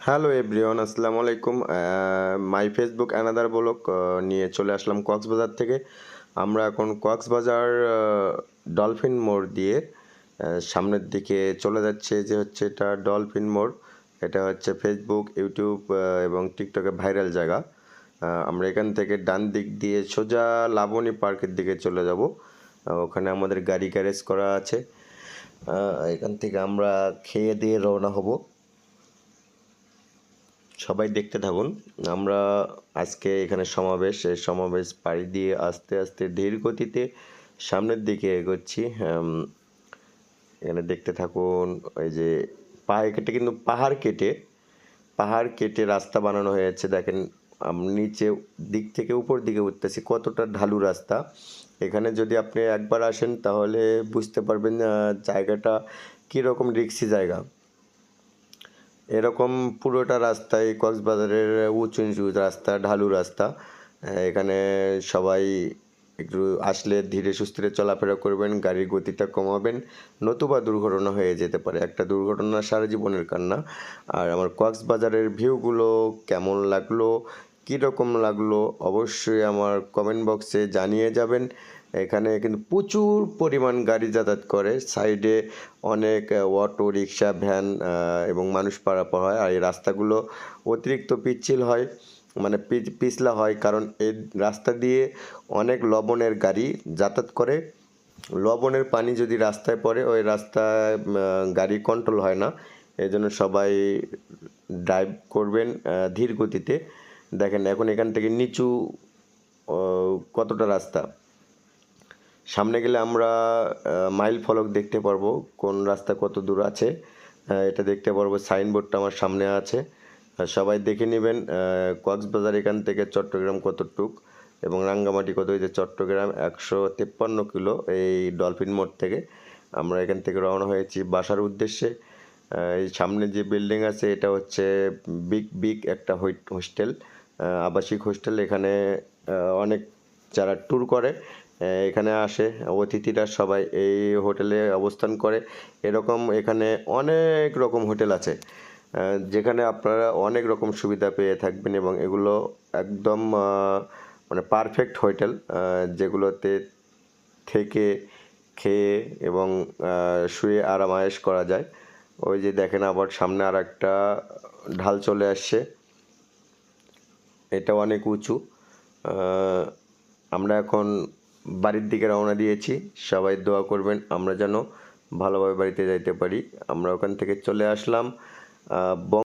Hello everyone, আসসালামু আলাইকুম। My Facebook another blog নিয়ে চলে আসলাম কক্সবাজার থেকে। আমরা এখন কক্সবাজার ডলফিন মোড় দিয়ে সামনের দিকে চলে যাচ্ছে। যে হচ্ছে এটা ডলফিন মোড়। এটা হচ্ছে ফেসবুক, ইউটিউব এবং টিকটকে ভাইরাল জায়গা। আমরা এখান থেকে ডান দিক দিয়ে সোজা লাবণী পার্কের দিকে চলে যাব। ওখানে আমাদের গাড়ি গ্যারেজ করা আছে। এখান থেকে আমরা খেয়ে দিয়ে রওনা হব। সবাই দেখতে থাকুন। আমরা আজকে এখানে সমাবেশ, এই সমাবেশ পাড়ি দিয়ে আস্তে আস্তে ধীর গতিতে সামনের দিকে এগোচ্ছি। এখানে দেখতে থাকুন। ওই যে কেটে, কিন্তু পাহাড় কেটে রাস্তা বানানো হয়েছে। দেখেন, নিচে দিক থেকে উপর দিকে উঠতেছি, কতটা ঢালু রাস্তা। এখানে যদি আপনি একবার আসেন তাহলে বুঝতে পারবেন জায়গাটা কীরকম রিক্সি জায়গা। এরকম পুরোটা রাস্তায় কক্সবাজারের উঁচু নিচু রাস্তা, ঢালু রাস্তা। এখানে সবাই একটু আসলে ধীরে সুস্থিরে চলাফেরা করবেন, গাড়ির গতিটা কমাবেন, নতুবা দুর্ঘটনা হয়ে যেতে পারে। একটা দুর্ঘটনা সারা জীবনের কান্না। আর আমার কক্সবাজারের ভিউগুলো কেমন লাগলো, কীরকম লাগলো, অবশ্যই আমার কমেন্ট বক্সে জানিয়ে যাবেন। এখানে কিন্তু প্রচুর পরিমাণ গাড়ি যাতায়াত করে। সাইডে অনেক অটো, রিক্সা, ভ্যান এবং মানুষ পারাপার হয়। আর এই রাস্তাগুলো অতিরিক্ত পিচ্ছিল হয়, মানে পিছলা হয়, কারণ এই রাস্তা দিয়ে অনেক লবণের গাড়ি যাতায়াত করে। লবণের পানি যদি রাস্তায় পড়ে, ওই রাস্তায় গাড়ি কন্ট্রোল হয় না। এই জন্য সবাই ড্রাইভ করবেন ধীর গতিতে। দেখেন এখন এখান থেকে নিচু কতটা রাস্তা। সামনে গেলে আমরা মাইল ফলক দেখতে পারবো কোন রাস্তা কত দূর আছে। এটা দেখতে পারবো, সাইনবোর্ডটা আমার সামনে আছে। সবাই দেখে নেবেন কক্সবাজার এখান থেকে চট্টগ্রাম কতটুক এবং রাঙ্গামাটি কত। হয়েছে চট্টগ্রাম 153 কিলো এই ডলফিন মোড় থেকে। আমরা এখান থেকে রওনা হয়েছি বাসার উদ্দেশ্যে। এই সামনে যে বিল্ডিং আছে এটা হচ্ছে বিগ একটা হোস্টেল, আবাসিক হোস্টেল। এখানে অনেক যারা ট্যুর করে এখানে আসে, অতিথিরা সবাই এই হোটেলে অবস্থান করে। এরকম এখানে অনেক রকম হোটেল আছে যেখানে আপনারা অনেক রকম সুবিধা পেয়ে থাকবেন, এবং এগুলো একদম মানে পারফেক্ট হোটেল, যেগুলোতে থেকে খেয়ে এবং শুয়ে আরাম আয়েশ করা যায়। ওই যে দেখেন আবার সামনে আর একটা ঢাল চলে আসছে, এটা অনেক উঁচু। আমরা এখন বাড়ির দিকে রওনা দিয়েছি। সবাই দোয়া করবেন আমরা যেন ভালোভাবে বাড়িতে যাইতে পারি। আমরা ওখান থেকে চলে আসলাম